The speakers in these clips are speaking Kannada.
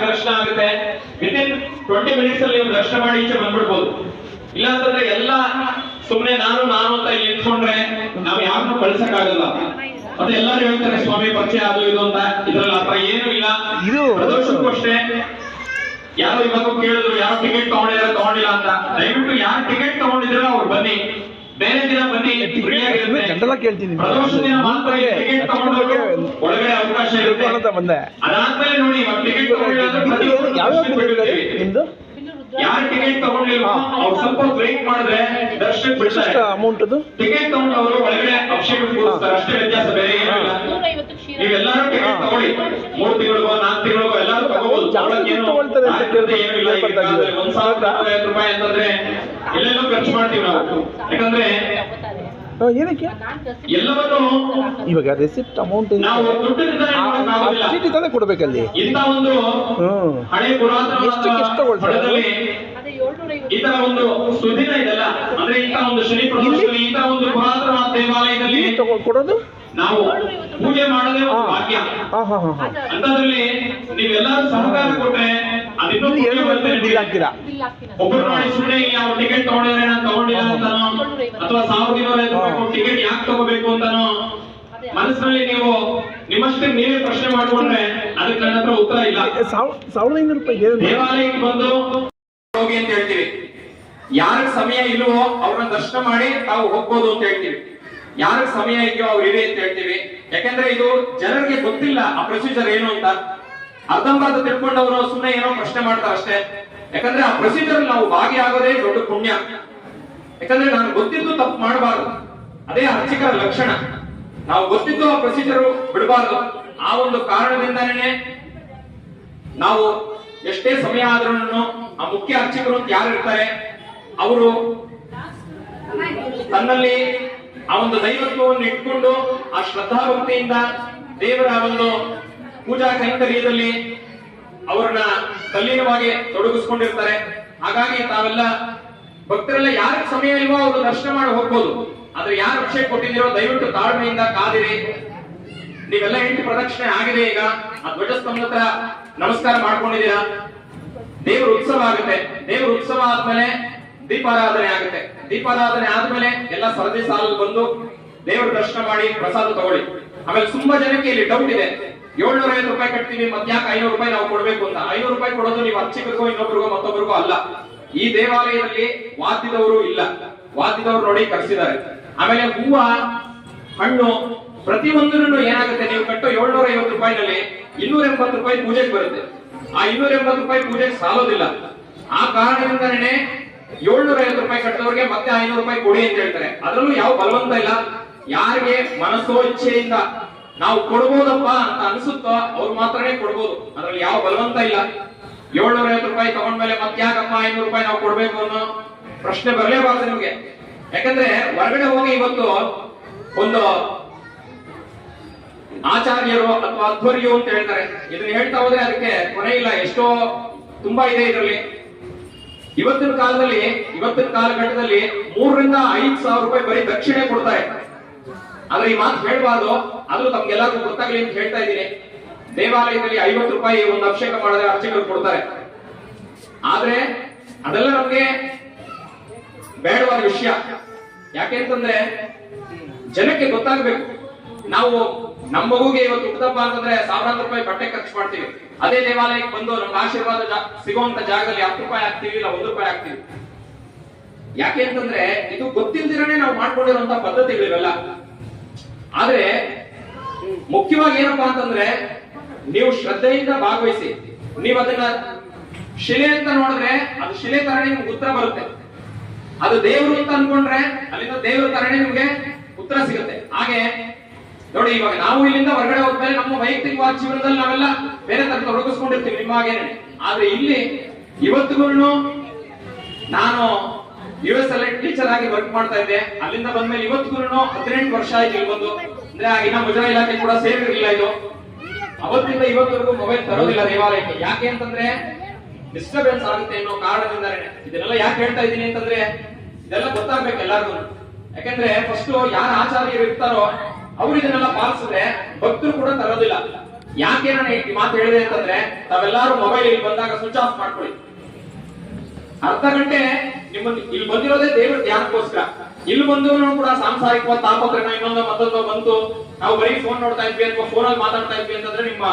ದರ್ಶನ ಆಗುತ್ತೆ. ವಿತಿನ್ 20 ಮಿನಿಟ್ಸ್ ಅಲ್ಲಿ ನೀವು ದರ್ಶನ ಮಾಡಿ ಈಚೆ ಬಂದ್ಬಿಡ್ಬೋದು. ಇಲ್ಲ ಅಂತಂದ್ರೆ ಎಲ್ಲ ಸುಮ್ನೆ ನಾನು ಅಂತ ಇಲ್ಲಿ ನಿಂತ್ಕೊಂಡ್ರೆ ನಾವ್ ಯಾರನ್ನೂ ಕಳ್ಸಕ್ ಆಗಲ್ಲ. ಮತ್ತೆ ಎಲ್ಲರೂ ಹೇಳ್ತಾರೆ ಸ್ವಾಮಿ ಪರಿಚಯ ಅದು ಇದು ಅಂತ. ಇದ್ರಲ್ಲಿ ಆತರ ಏನು ಇಲ್ಲ. ಪ್ರದೋಷಕ್ಕೂ ಅಷ್ಟೇ ಯಾರೋ ಇವಾಗ ಕೇಳಿದ್ರು ಯಾರು ಟಿಕೆಟ್ ತಗೊಂಡಿಲ್ಲ ಅಂತ. ದಯವಿಟ್ಟು ಯಾರು ಟಿಕೆಟ್ ತಗೊಂಡಿದ್ದೀರೋ ಅವ್ರು ಬನ್ನಿ, ಬೇರೆ ದಿನ ಬನ್ನಿ, ಫ್ರೀ ಆಗಿರುತ್ತೆ. ಪ್ರದೋಷ ದಿನ ಮಾತ್ರ ಟಿಕೆಟ್ ತಗೊಂಡವ್ರು ಒಳಗಡೆ ಅವಕಾಶ ಇರುತ್ತೆ. ಅದಾದ್ಮೇಲೆ ನೋಡಿ ಇವಾಗ ಟಿಕೆಟ್ ತಗೊಂಡಿಲ್ಲ, ಯಾರು ಟಿಕೆಟ್ ತಗೊಂಡಿಲ್ವೋ ಅವ್ರು ಸ್ವಲ್ಪ ವೇಟ್ ಮಾಡಿದ್ರೆ ದರ್ಶನ ಬಿಡ್ತಾರೆ. ಅಮೌಂಟ್ ಟಿಕೆಟ್ ತಗೊಂಡವರು ಒಳಗಡೆ ಅಭಿಷೇಕ ಕೂರಿಸ್ತಾರೆ, ಅಷ್ಟೇ ವ್ಯತ್ಯಾಸ, ಬೇರೆ ಏನಿಲ್ಲ. ನೀವೆಲ್ಲರೂ ಟಿಕೆಟ್ ತಗೊಳ್ಳಿ, 3 ತಿಂಗಳಿಗೋ 4 ತಿಂಗಳಿಗೋ ಎಲ್ಲರೂ ತಗೋಬಹುದು. ಏನಿಲ್ಲ. 1,250 ರೂಪಾಯಿ ಅಂತಂದ್ರೆ ಎಲ್ಲೆಲ್ಲೂ ಖರ್ಚು ಮಾಡ್ತೀವಿ ನಾವು. ಯಾಕಂದ್ರೆ ಏನಕ್ಕೆ ಎಲ್ಲವನ್ನು ಇವಾಗ ರೆಸಿಪ್ಟ್ ಅಮೌಂಟ್ ನಾವು ಚೀಟಿ ತಂದೆ ಕೊಡ್ಬೇಕಲ್ಲಿ. ಇಂಥ ಒಂದು ಹಳೆ ಪುರಾತನ ಈ ತರ ಒಂದು ಸುದಿನ ಇದೆಲ್ಲ ಅಂದ್ರೆ ಇಂಥ ಒಂದು ಶನಿ ಪ್ರದೋಷದಲ್ಲಿ ಇಂಥ ಒಂದು ಪುರಾತನ ದೇವಾಲಯದಲ್ಲಿ ಕೊಡೋದು ನಾವು ಪೂಜೆ ಮಾಡೋದೇ ಒಂದು ಭಾಗ್ಯ. ಅಂತದ್ರಲ್ಲಿ ನೀವೆಲ್ಲರೂ ಸಹಕಾರ ಕೊಟ್ರೆ ಅದಿನ್ನೂ ಹಾಕ್ತೀರಾ. ಒಬ್ಬರು ಮಾಡಿ ಸುಮ್ಮನೆ ಯಾವ ಟಿಕೆಟ್ ತಗೊಂಡಿದ್ರೆ ನಾನು ತಗೊಂಡಿಲ್ಲ ಅಂತಾನೋ ಅಥವಾ 1,250 ರೂಪಾಯಿ ಟಿಕೆಟ್ ಯಾಕೆ ತಗೋಬೇಕು ಅಂತಾನೋ ಮನಸ್ಸಿನಲ್ಲಿ ನೀವು ನಿಮ್ಮಷ್ಟೇ ನೀವೇ ಪ್ರಶ್ನೆ ಮಾಡ್ಕೊಂಡ್ರೆ ಅದಕ್ಕೆ ನನ್ನ ಹತ್ರ ಉತ್ತರ ಇಲ್ಲ. 1,500 ರೂಪಾಯಿ ದೇವಾಲಯಕ್ಕೆ ಬಂದು ಹೋಗಿ ಅಂತ ಹೇಳ್ತೀವಿ. ಯಾರಿಗೆ ಸಮಯ ಇಲ್ವೋ ಅವ್ರನ್ನ ದರ್ಶನ ಮಾಡಿ ತಾವು ಹೋಗ್ಬೋದು ಅಂತ ಹೇಳ್ತೀವಿ. ಯಾರಿಗೆ ಸಮಯ ಇದೆಯೋ ಅವ್ರು ಇರಿ ಅಂತ ಹೇಳ್ತೀವಿ. ಯಾಕಂದ್ರೆ ಇದು ಜನರಿಗೆ ಗೊತ್ತಿಲ್ಲ ಆ ಪ್ರೊಸೀಜರ್ ಏನು ಅಂತ. ಅರ್ಧಂಬರ್ಧ ತಿಳ್ಕೊಂಡವರು ಸುಮ್ಮನೆ ಏನೋ ಪ್ರಶ್ನೆ ಮಾಡ್ತಾರೆ ಅಷ್ಟೇ. ಯಾಕಂದ್ರೆ ಆ ಪ್ರೊಸೀಜರ್ ನಾವು ಭಾಗಿಯಾಗೋದೇ ದೊಡ್ಡ ಪುಣ್ಯ. ಯಾಕಂದ್ರೆ ನಾನು ಗೊತ್ತಿದ್ದು ತಪ್ಪು ಮಾಡಬಾರದು, ಅದೇ ಅರ್ಚಕರ ಲಕ್ಷಣ. ನಾವು ಗೊತ್ತಿದ್ದು ಆ ಪ್ರೊಸೀಜರ್ ಬಿಡಬಾರದು. ಆ ಒಂದು ಕಾರಣದಿಂದಾನೇ ನಾವು ಎಷ್ಟೇ ಸಮಯ ಆದ್ರೂ ಆ ಮುಖ್ಯ ಅರ್ಚಕರು ಅಂತ ಯಾರು ಇರ್ತಾರೆ ಅವರು ತನ್ನಲ್ಲಿ ಆ ಒಂದು ದೈವತ್ವವನ್ನು ಇಟ್ಕೊಂಡು ಆ ಶ್ರದ್ಧಾ ಭಕ್ತಿಯಿಂದ ದೇವರ ಒಂದು ಪೂಜಾ ಕೈಂಕರ್ಯದಲ್ಲಿ ಅವರನ್ನ ತಲ್ಲೀನವಾಗಿ ತೊಡಗಿಸ್ಕೊಂಡಿರ್ತಾರೆ. ಹಾಗಾಗಿ ತಾವೆಲ್ಲ ಭಕ್ತರೆಲ್ಲ ಯಾರಿಗೆ ಸಮಯ ಇಲ್ವೋ ಅವರು ದರ್ಶನ ಮಾಡಿ ಹೋಗ್ಬೋದು. ಆದ್ರೆ ಯಾರು ಅಭಿಷೇಕ ಕೊಟ್ಟಿದ್ದೀರೋ ದಯವಿಟ್ಟು ತಾಳ್ಮೆಯಿಂದ ಕಾದಿರಿ. ನೀವೆಲ್ಲ 8 ಪ್ರದಕ್ಷಿಣೆ ಆಗಿದೆ. ಈಗ ಆ ಧ್ವಜಸ್ತಂಭದ ಹತ್ರ ನಮಸ್ಕಾರ ಮಾಡ್ಕೊಂಡಿದ್ದೀರಾ. ದೇವರ ಉತ್ಸವ ಆಗುತ್ತೆ. ದೇವರ ಉತ್ಸವ ಆದ್ಮೇಲೆ ದೀಪಾರಾಧನೆ ಆಗುತ್ತೆ. ದೀಪಾರಾಧನೆ ಆದ್ಮೇಲೆ ಎಲ್ಲ ಸರದಿ ಸಾಲಲ್ಲಿ ಬಂದು ದೇವರ ದರ್ಶನ ಮಾಡಿ ಪ್ರಸಾದ ತಗೊಳ್ಳಿ. ಆಮೇಲೆ ತುಂಬಾ ಜನಕ್ಕೆ ಇಲ್ಲಿ ಡೌಟ್ ಇದೆ, 750 ರೂಪಾಯಿ ಕಟ್ತೀವಿ ಮತ್ತೆ ಯಾಕೆ 500 ರೂಪಾಯಿ ನಾವು ಕೊಡ್ಬೇಕು ಅಂತ. 500 ರೂಪಾಯಿ ಕೊಡೋದು ನೀವು ಅರ್ಚಕರಿಗೋ ಇನ್ನೊಬ್ರಿಗೋ ಮತ್ತೊಬ್ಬರಿಗೋ ಅಲ್ಲ. ಈ ದೇವಾಲಯದಲ್ಲಿ ವಾದ್ಯದವರು ಇಲ್ಲ, ವಾದ್ಯದವರು ನೋಡಿ ಕರೆಸಿದ್ದಾರೆ. ಆಮೇಲೆ ಹೂವ ಹಣ್ಣು ಪ್ರತಿಯೊಂದನ್ನು ಏನಾಗುತ್ತೆ, ನೀವು ಕಟ್ಟೋ 750 ರೂಪಾಯಿನಲ್ಲಿ 280 ರೂಪಾಯಿ ಪೂಜೆಗೆ ಬರುತ್ತೆ. ಆ 280 ರೂಪಾಯಿ ಪೂಜೆಗೆ ಸಾಲೋದಿಲ್ಲ. ಆ ಕಾರಣದಿಂದನೇ 750 ರೂಪಾಯಿ ಕಟ್ಟಿದವ್ರಿಗೆ ಮತ್ತೆ 500 ರೂಪಾಯಿ ಕೊಡಿ ಅಂತ ಹೇಳ್ತಾರೆ. ಅದರಲ್ಲೂ ಯಾವ ಬಲವಂತ ಇಲ್ಲ. ಯಾರಿಗೆ ಮನಸ್ಸೋ ಇಚ್ಛೆಯಿಂದ ನಾವು ಕೊಡ್ಬೋದಪ್ಪ ಅಂತ ಅನ್ಸುತ್ತೋ ಅವ್ರು ಮಾತ್ರನೇ ಕೊಡ್ಬೋದು. ಅದ್ರಲ್ಲಿ ಯಾವ ಬಲವಂತ ಇಲ್ಲ. 750 ರೂಪಾಯಿ ತಗೊಂಡ್ಮೇಲೆ ಮತ್ತೆ ಯಾಕಪ್ಪ 500 ರೂಪಾಯಿ ನಾವು ಕೊಡ್ಬೇಕು ಅನ್ನೋ ಪ್ರಶ್ನೆ ಬರಲೇಬಾರದು ನಿಮ್ಗೆ. ಯಾಕಂದ್ರೆ ಹೊರಗಡೆ ಹೋಗಿ ಇವತ್ತು ಒಂದು ಆಚಾರ್ಯರು ಅಥವಾ ಅಧ್ವರ್ಯರು ಅಂತ ಹೇಳ್ತಾರೆ. ಇದನ್ನ ಹೇಳ್ತಾ ಹೋದ್ರೆ ಅದಕ್ಕೆ ಕೊನೆ ಇಲ್ಲ. ಎಷ್ಟೋ ತುಂಬಾ ಇದೆ ಇದರಲ್ಲಿ. ಇವತ್ತಿನ ಕಾಲಘಟ್ಟದಲ್ಲಿ 3,000 ರಿಂದ 5,000 ರೂಪಾಯಿ ಬರೀ ದಕ್ಷಿಣೆ ಕೊಡ್ತಾರೆ. ಆದ್ರೆ ಈ ಮಾತು ಹೇಳ್ಬಾರ್ದು, ಆದ್ರೂ ತಮ್ಗೆಲ್ಲರಿಗೂ ಗೊತ್ತಾಗ್ಲಿ ಅಂತ ಹೇಳ್ತಾ ಇದ್ದೀನಿ. ದೇವಾಲಯದಲ್ಲಿ 50 ರೂಪಾಯಿ ಒಂದು ಅಭಿಷೇಕ ಮಾಡಿದ್ರೆ ಅರ್ಚಕರು ಕೊಡ್ತಾರೆ. ಆದ್ರೆ ಅದೆಲ್ಲ ನಮ್ಗೆ ಬೇಡವಾದ ವಿಷಯ. ಯಾಕೆಂತಂದ್ರೆ ಜನಕ್ಕೆ ಗೊತ್ತಾಗ್ಬೇಕು. ನಾವು ನಮ್ಮ ಮಗುಗೆ ಇವತ್ತು ಹುಟ್ಟದಪ್ಪ ಅಂತಂದ್ರೆ 1,000 ರೂಪಾಯಿ ಬಟ್ಟೆ ಖರ್ಚು ಮಾಡ್ತೀವಿ. ಅದೇ ದೇವಾಲಯಕ್ಕೆ ಬಂದು ನಮ್ಗೆ ಆಶೀರ್ವಾದ ಸಿಗುವಂತ ಜಾಗದಲ್ಲಿ 10 ರೂಪಾಯಿ ಹಾಕ್ತಿವಿ, ಇಲ್ಲ 1 ರೂಪಾಯಿ ಹಾಕ್ತಿವಿ. ಯಾಕೆ ಅಂತಂದ್ರೆ ಇದು ಗೊತ್ತಿಲ್ದಿರನೇ ನಾವು ಮಾಡ್ಕೊಂಡಿರುವಂತ ಪದ್ಧತಿಗಳಿವೆಲ್ಲ. ಆದ್ರೆ ಮುಖ್ಯವಾಗಿ ಏನಪ್ಪಾ ಅಂತಂದ್ರೆ ನೀವು ಶ್ರದ್ಧೆಯಿಂದ ಭಾಗವಹಿಸಿ. ನೀವು ಅದನ್ನ ಶಿಲೆ ಅಂತ ನೋಡಿದ್ರೆ ಅದು ಶಿಲೆ ತರನೇ ನಿಮ್ಗೆ ಉತ್ತರ ಬರುತ್ತೆ. ಅದು ದೇವರು ಅಂತ ಅನ್ಕೊಂಡ್ರೆ ಅಲ್ಲಿಂದ ದೇವರ ತರನೇ ನಿಮ್ಗೆ ಉತ್ತರ ಸಿಗುತ್ತೆ. ಹಾಗೆ ನೋಡಿ, ಇವಾಗ ನಾವು ಇಲ್ಲಿಂದ ಹೊರಗಡೆ ಹೋದ್ಮೇಲೆ ನಮ್ಮ ವೈಯಕ್ತಿಕವಾದ ಜೀವನದಲ್ಲಿ ನಾವೆಲ್ಲ ಬೇರೆ ತರ ತೊಡಗಿಸ್ಕೊಂಡಿರ್ತೀವಿ ನಿಮ್ಮ ಹಾಗೇನೆ. ಆದ್ರೆ ಇಲ್ಲಿ ಇವತ್ತಿಗೂ ನಾನು US ಅಲ್ಲಿ ಟೀಚರ್ ಆಗಿ ವರ್ಕ್ ಮಾಡ್ತಾ ಇದ್ದೆ. ಅಲ್ಲಿಂದ ಬಂದ್ಮೇಲೆ ಇವತ್ತಿಗೂ 18 ವರ್ಷ ಆಯ್ತು ಇಲ್ಲಿ ಬಂದು. ಅಂದ್ರೆ ಆಗಿನ ಮುಜರಾ ಇಲಾಖೆ ಕೂಡ ಸೇರಿರಲಿಲ್ಲ ಇದು. ಅವತ್ತಿಂದ ಇವತ್ತವರೆಗೂ ಮೊಬೈಲ್ ತರೋದಿಲ್ಲ ದೇವಾಲಯಕ್ಕೆ. ಯಾಕೆ ಅಂತಂದ್ರೆ ಡಿಸ್ಟರ್ಬೆನ್ಸ್ ಆಗುತ್ತೆ ಅನ್ನೋ ಕಾರಣದಿಂದಾನೆ. ಇದನ್ನೆಲ್ಲ ಯಾಕೆ ಹೇಳ್ತಾ ಇದ್ದೀನಿ ಅಂತಂದ್ರೆ ಇದೆಲ್ಲ ಗೊತ್ತಾಗ್ಬೇಕು ಎಲ್ಲರಿಗೂ. ಯಾಕಂದ್ರೆ ಫಸ್ಟ್ ಯಾರ ಆಚಾರ್ಯರು ಇರ್ತಾರೋ ಅವ್ರು ಇದನ್ನೆಲ್ಲ ಪಾಲಿಸಿದ್ರೆ ಭಕ್ತರು ಕೂಡ ತರೋದಿಲ್ಲ. ಯಾಕೆ ನಾನು ಈ ಮಾತು ಹೇಳಿದೆ ಅಂತಂದ್ರೆ, ತಾವೆಲ್ಲರೂ ಮೊಬೈಲ್ ಇಲ್ಲಿ ಬಂದಾಗ ಸ್ವಿಚ್ ಆಫ್ ಮಾಡ್ಕೊಳ್ಳಿ. ಅರ್ಧ ಗಂಟೆ ನಿಮ್ಮ ಇಲ್ಲಿ ಬಂದಿರೋದೇ ದೇವರ ಧ್ಯಾನಕ್ಕೋಸ್ಕರ. ಇಲ್ಲಿ ಬಂದು ಕೂಡ ಸಾಂಸಾರಿಕ ತಾಪತ್ರನ ಇನ್ನೊಂದು ಮತ್ತೊಂದು ಬಂತು, ನಾವು ಬರೀ ಫೋನ್ ನೋಡ್ತಾ ಇದ್ವಿ ಅಥವಾ ಫೋನಲ್ಲಿ ಮಾತಾಡ್ತಾ ಇದ್ವಿ ಅಂತಂದ್ರೆ ನಿಮ್ಮ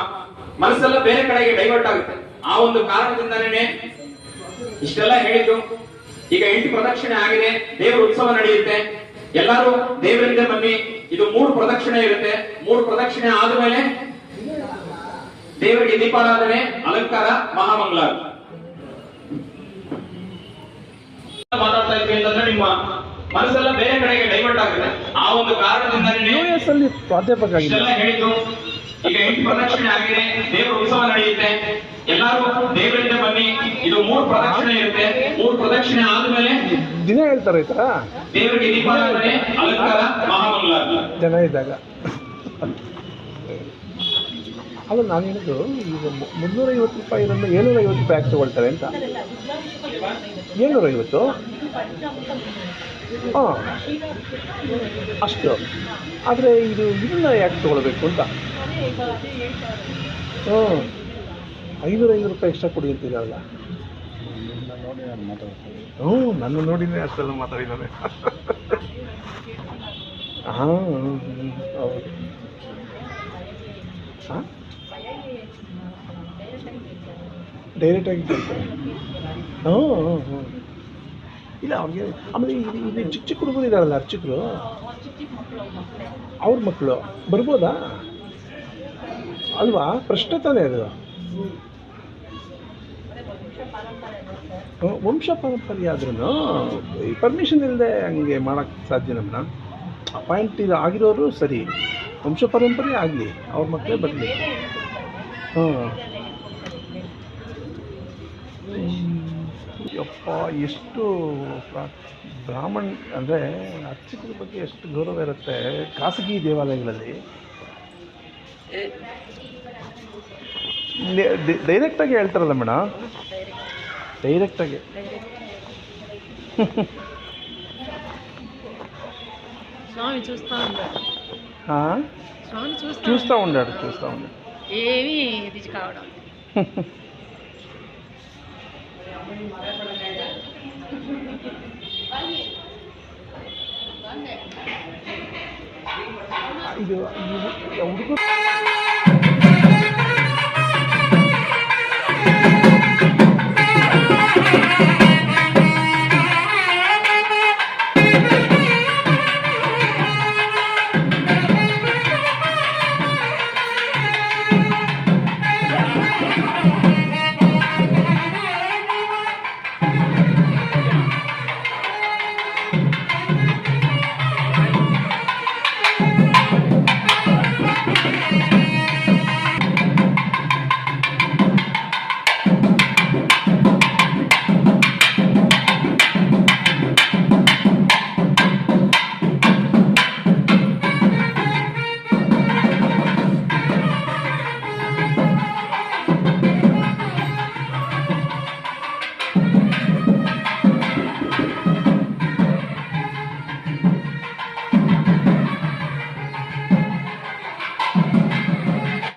ಮನಸ್ಸೆಲ್ಲ ಬೇರೆ ಕಡೆಗೆ ಡೈವರ್ಟ್ ಆಗುತ್ತೆ. ಆ ಒಂದು ಕಾರಣದಿಂದಾನೇ ಇಷ್ಟೆಲ್ಲ ಹೇಳಿದ್ದು. ಈಗ 8 ಪ್ರದಕ್ಷಿಣೆ ಆಗಿದೆ, ದೇವರ ಉತ್ಸವ ನಡೆಯುತ್ತೆ. ಎಲ್ಲರೂ ದೇವರಿಂದ ಬನ್ನಿ. ಇದು 3 ಪ್ರದಕ್ಷಿಣೆ ಇರುತ್ತೆ. 3 ಪ್ರದಕ್ಷಿಣೆ ಆದ್ಮೇಲೆ ದೇವರಿಗೆ ದೀಪಾರಾಧನೆ, ಅಲಂಕಾರ, ಮಹಾಮಂಗಳ. ಮಾತಾಡ್ತಾ ಇದ್ವಿ ಅಂತಂದ್ರೆ ನಿಮ್ಮ ಮನಸ್ಸೆಲ್ಲ ಬೇರೆ ಕಡೆಗೆ ಡೈವರ್ಟ್ ಆಗುತ್ತೆ. ಆ ಒಂದು ಕಾರಣದಿಂದಾನೇ US ಅಲ್ಲಿ ಪ್ರಾಧ್ಯಾಪಕ ಆಗಿದೆ. ಇಷ್ಟೆಲ್ಲ ಹೇಳಿದ್ದು. ಈಗ 8 ಪ್ರದಕ್ಷಿಣೆ ಆಗಿದೆ, ದೇವರ ಉತ್ಸವ ನಡೆಯುತ್ತೆ. ಎಲ್ಲರೂ ದೇವರಿಂದ ಬನ್ನಿ. ಇದು 3 ಪ್ರದಕ್ಷಿಣೆ ಇರುತ್ತೆ. 3 ಪ್ರದಕ್ಷಿಣೆ ಆದ್ಮೇಲೆ ದಿನ ಹೇಳ್ತಾರೆ ಈ ಥರ ದೇವರಿಗೆ ದೀಪಾರಾಧನೆ, ಅಲಂಕಾರ, ಮಹಾಮಂಗಳ. ಜನ ಇದ್ದಾಗ. ಅಲ್ಲ ನಾನು ಹೇಳಿದ್ದು ಈಗ 350 ರೂಪಾಯಿ ಇರೋದು 750 ರೂಪಾಯಿ ಯಾಕೆ ತಗೊಳ್ತಾರೆ ಅಂತ. 750? ಹಾಂ, ಅಷ್ಟು. ಆದರೆ ಇದನ್ನ ಯಾಕೆ ತಗೊಳ್ಬೇಕು ಅಂತ. ಹ್ಞೂ, 500 ರೂಪಾಯಿ ಎಕ್ಸ್ಟ್ರಾ ಕೊಡಿ ಅಂತಿದ್ದಾರಲ್ಲ. ಹ್ಞೂ, ನನ್ನ ನೋಡಿನೇ ಅಷ್ಟೆಲ್ಲ ಮಾತಾಡಿದ್ದಾರೆ. ಹಾಂ, ಹೌದು. ಹಾಂ, ಡೈರೆಕ್ಟಾಗಿ ಕೇಳ್ತಾರೆ. ಹ್ಞೂ ಹ್ಞೂ ಹ್ಞೂ ಇಲ್ಲ ಅವ್ರಿಗೆ. ಆಮೇಲೆ ಇಲ್ಲಿ ಚಿಕ್ಕ ಚಿಕ್ಕ ಹುಡುಗರು ಇದ್ದಾರಲ್ಲ ಅರ್ಚಕರು, ಅವ್ರ ಮಕ್ಕಳು ಬರ್ಬೋದಾ ಅಲ್ವಾ? ಪ್ರಶ್ನೆ ತಾನೇ ಅದು. ವಂಶ ಪರಂಪರೆ ಆದ್ರೂ ಈ ಪರ್ಮಿಷನ್ ಇಲ್ಲದೆ ಹಂಗೆ ಮಾಡೋಕ್ಕೆ ಸಾಧ್ಯ. ನಮ್ಮನ್ನ ಅಪಾಯಿಂಟ್ ಇದು ಆಗಿರೋರು ಸರಿ, ವಂಶ ಪರಂಪರೆ ಆಗಲಿ, ಅವ್ರ ಮಕ್ಕಳೇ ಬರಲಿ. ಹಾಂ, ಯಪ್ಪ ಎಷ್ಟು ಬ್ರಾಹ್ಮಣ್ ಅಂದರೆ ಅರ್ಚಕರ ಬಗ್ಗೆ ಎಷ್ಟು ಗೌರವ ಇರುತ್ತೆ ಖಾಸಗಿ ದೇವಾಲಯಗಳಲ್ಲಿ. ಡೈರೆಕ್ಟಾಗಿ ಹೇಳ್ತಾರಲ್ಲ ಮೇಡಮ್, ಡೈರೆಕ್ಟಾಗಿ. స్వామి చూస్తూ ఉన్నాడు. స్వామి చూస్తూ ఉన్నాడు. ఏమీ ఇది కావడం. ಇದು ಹುಡುಗರು